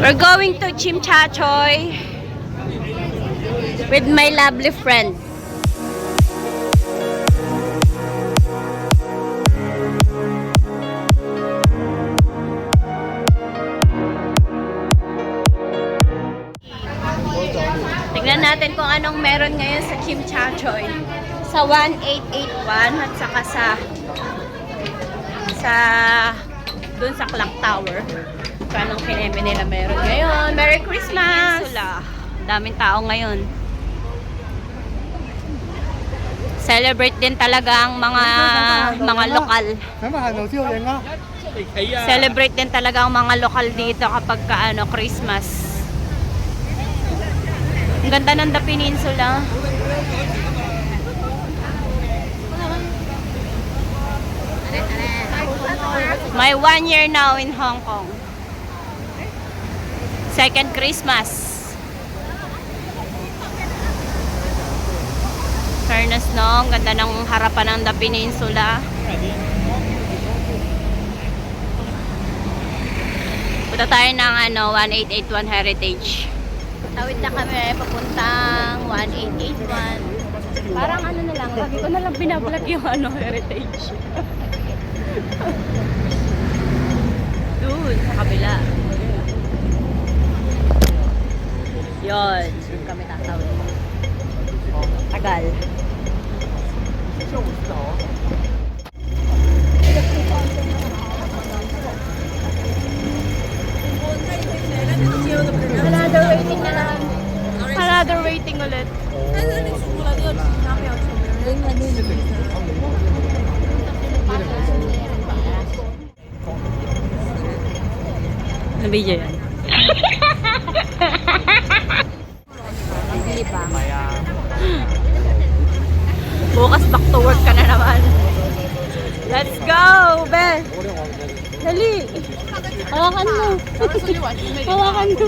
We're going to Chimchachoy with my lovely friend. Tignan natin kung anong meron ngayon sa Chimchachoy. Sa 1881 at saka dun sa Clock Tower. Kung anong kineme nila meron ngayon. Merry Christmas! Daming tao ngayon. Celebrate din talaga ang mga lokal. Celebrate din talaga ang mga lokal dito kapag Christmas. Ang ganda ng The Peninsula. My 1 year now in Hong Kong. Second Christmas. Fairness, no? Ang ganda ng harapan ng The Peninsula. Punta tayo ng 1881 Heritage. Tawid na kami papuntang 1881. Parang na lang, lagi ko na lang binablog yung Heritage. Doon sa kabila. Yon, doon kami tatawid. Tagal. Another waiting na lang. Another waiting ulit. Nabidyo yan. Hindi pa. Bukas back to work ka na naman. Let's go, Beth! Dali! Hawakan mo! Hawakan mo!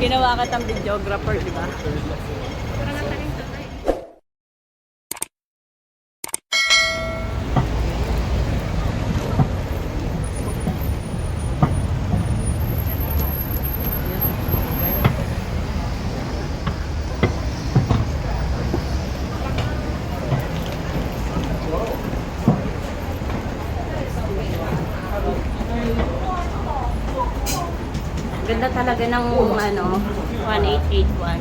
Ginawa ka tang videographer, di ba? Ganda talaga ng 1881.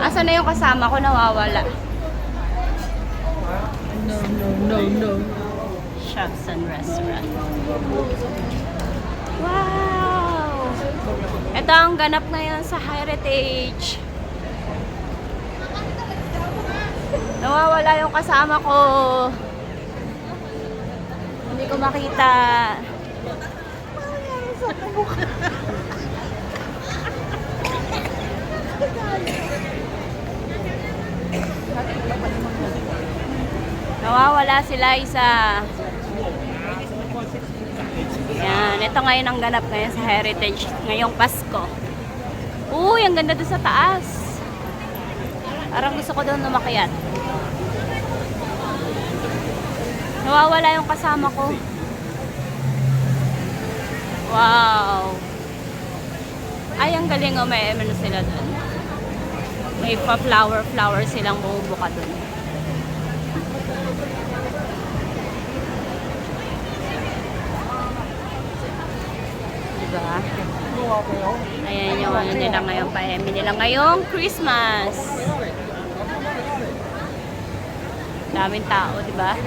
Asa na yung kasama ko? Nawawala. No. Shops and restaurant. Wow! Ito ang ganap ngayon sa Heritage. Nawawala yung kasama ko. Hindi ko makita. Nawawala sila isa. Yan, ito ngayon ang ganap ngayon sa Heritage ngayong Pasko. Uy, ang ganda doon sa taas. Parang gusto ko doon umakyat. Nawawala yung kasama ko. Wow. Ay, ang galing oh, may ano sila doon. May flower silang bumubuka doon. Diba? Ayan yung ano nila ngayon, pahemi nila ngayong Christmas. Daming tao, diba?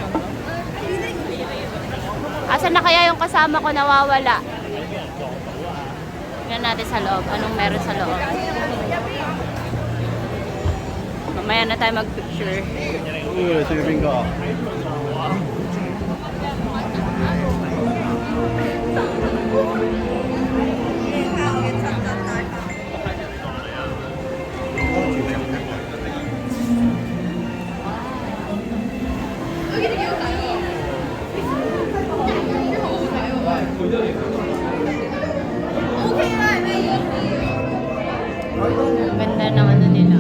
Asan na kaya yung kasama ko nawawala? Tingnan natin sa loob. Anong meron sa loob? Mamaya na tayo mag-picture. Ganda ng ano nila.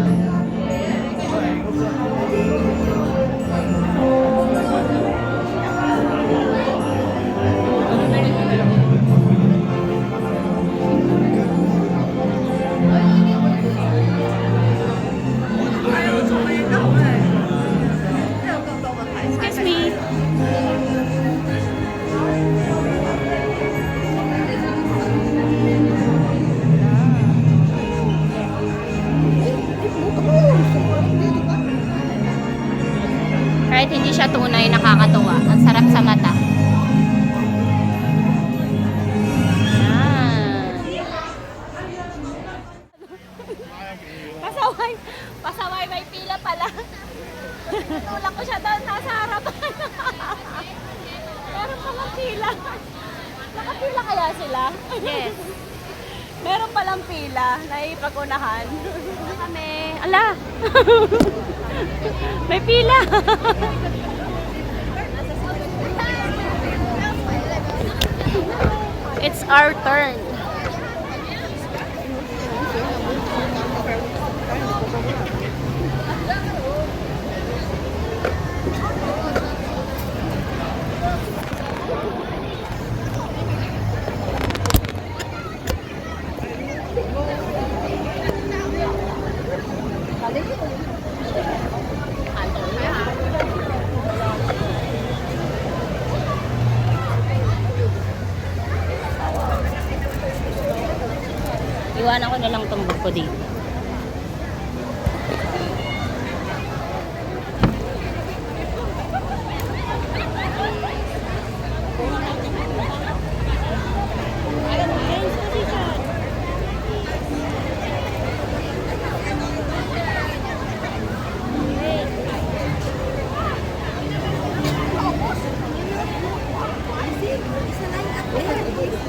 Excuse me. Kahit hindi siya tunay, nakakatuwa. Ang sarap sa mata. Yan. Pasaway. Pasaway, may pila pala. Tulak ko siya doon, nasa harapan. Meron palang pila. Nakapila kaya sila? Yes. Meron palang pila na ipag-unahan. Kami. Ala! May pila! It's our turn. Iwanan ko na lang itong buko dito.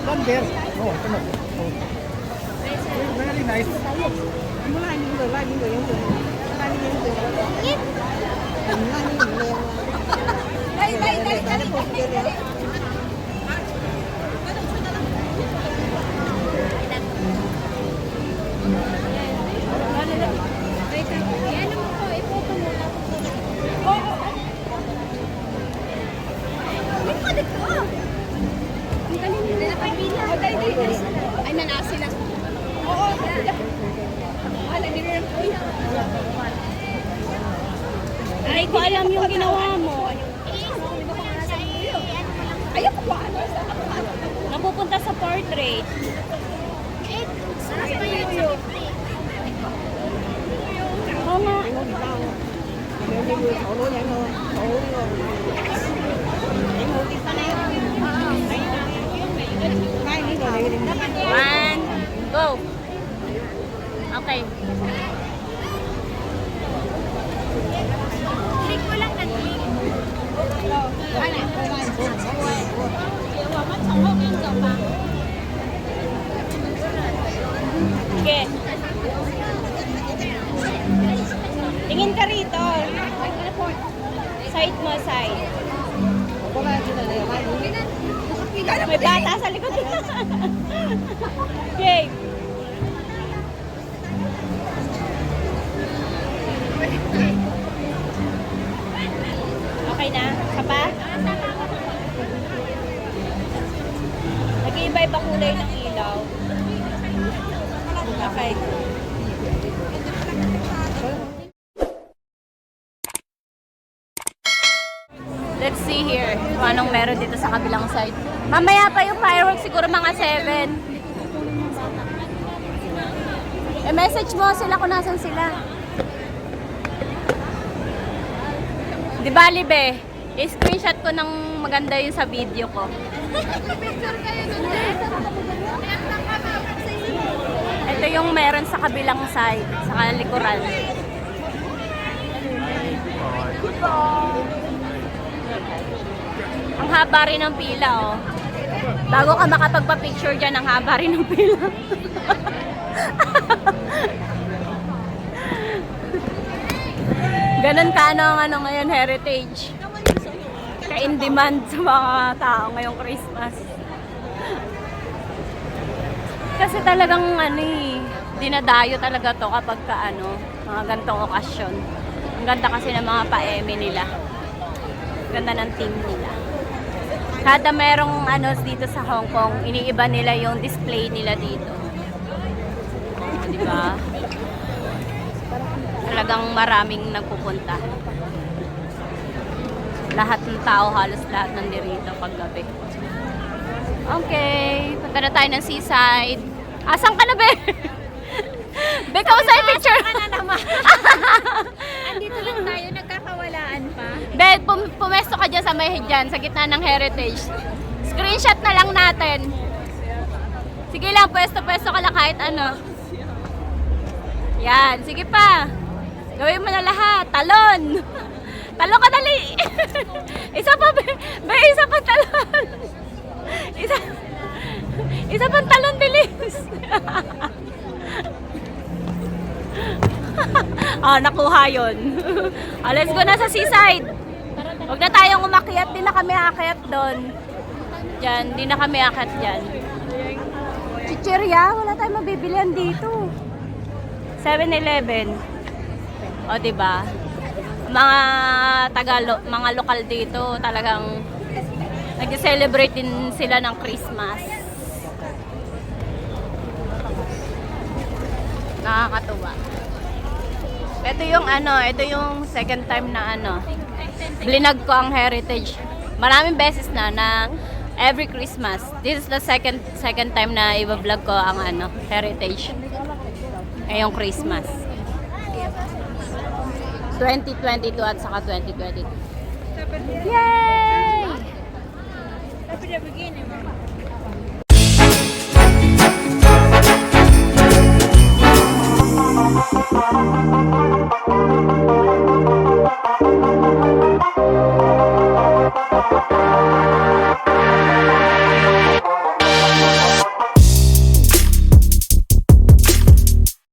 One there. Oh, come on. Oh. Very nice. Muốn like những người giống người. Like những người. Like những người. Đây. Ay, nanaas sila. Oo, ay, ko alam yung ginawa mo. Ayaw ko ba? Napupunta sa portrait. Oo nga. One, go. Okay. Click mo lang nag-click. Sige. Tingin ka rito. Side mo, side. May bata sa likod. Okay. Okay na? Ka pa? Nag-iiba-iba kulay ng ilaw. Okay. Let's see here kung anong meron dito sa kabilang side. Mamaya pa yung fireworks, siguro mga 7. message mo sila kung nasan sila. Di ba, Libe? I-screenshot ko ng maganda yun sa video ko. Ito yung meron sa kabilang side, sa likuran. Ang haba rin ng pila, oh. Bago ka makapagpa-picture dyan, ang haba rin ng pila. Ganon ka ang ano ngayon, heritage. ka-in demand sa mga tao ngayong Christmas. Kasi talagang ano eh, dinadayo talaga to kapag ka ano, mga gantong okasyon. Ang ganda kasi ng mga pa-eme nila. Ganda ng team nila. Kada merong ano dito sa Hong Kong, iniiba nila yung display nila dito. Oh, di ba? Talagang maraming nagpupunta. Lahat ng tao, halos lahat nandirito paggabi. Okay, punta na tayo ng seaside. Asan ka na, be? Be, kausay picture. Ka na naman. Andito lang tayo, nagkakawalaan pa. Be, pumesto ka dyan sa may dyan, sa gitna ng heritage. Screenshot na lang natin. Sige lang, pwesto-pwesto ka lang kahit ano. Yan, sige pa. Gawin mo na lahat. Talon. Talon ka dali. Isa pa, be, isa pa talon. Isa pang talon, bilis. Nakuha yun. Let's go na sa seaside. Huwag na tayong umakyat. Di na kami aakyat doon. Diyan, di na kami aakyat dyan. Chichirya, wala tayong mabibilihan dito. 7-Eleven. O, diba? Mga mga lokal dito, talagang nag-celebrate din sila ng Christmas. Nakakatuwa. Ito yung ito yung second time na blinag ko ang heritage. Maraming beses na every Christmas. This is the second time na i-vlog ko ang heritage. Ngayong Christmas. 2022 at saka 2023. Yay! Tapi dia begini, Mama.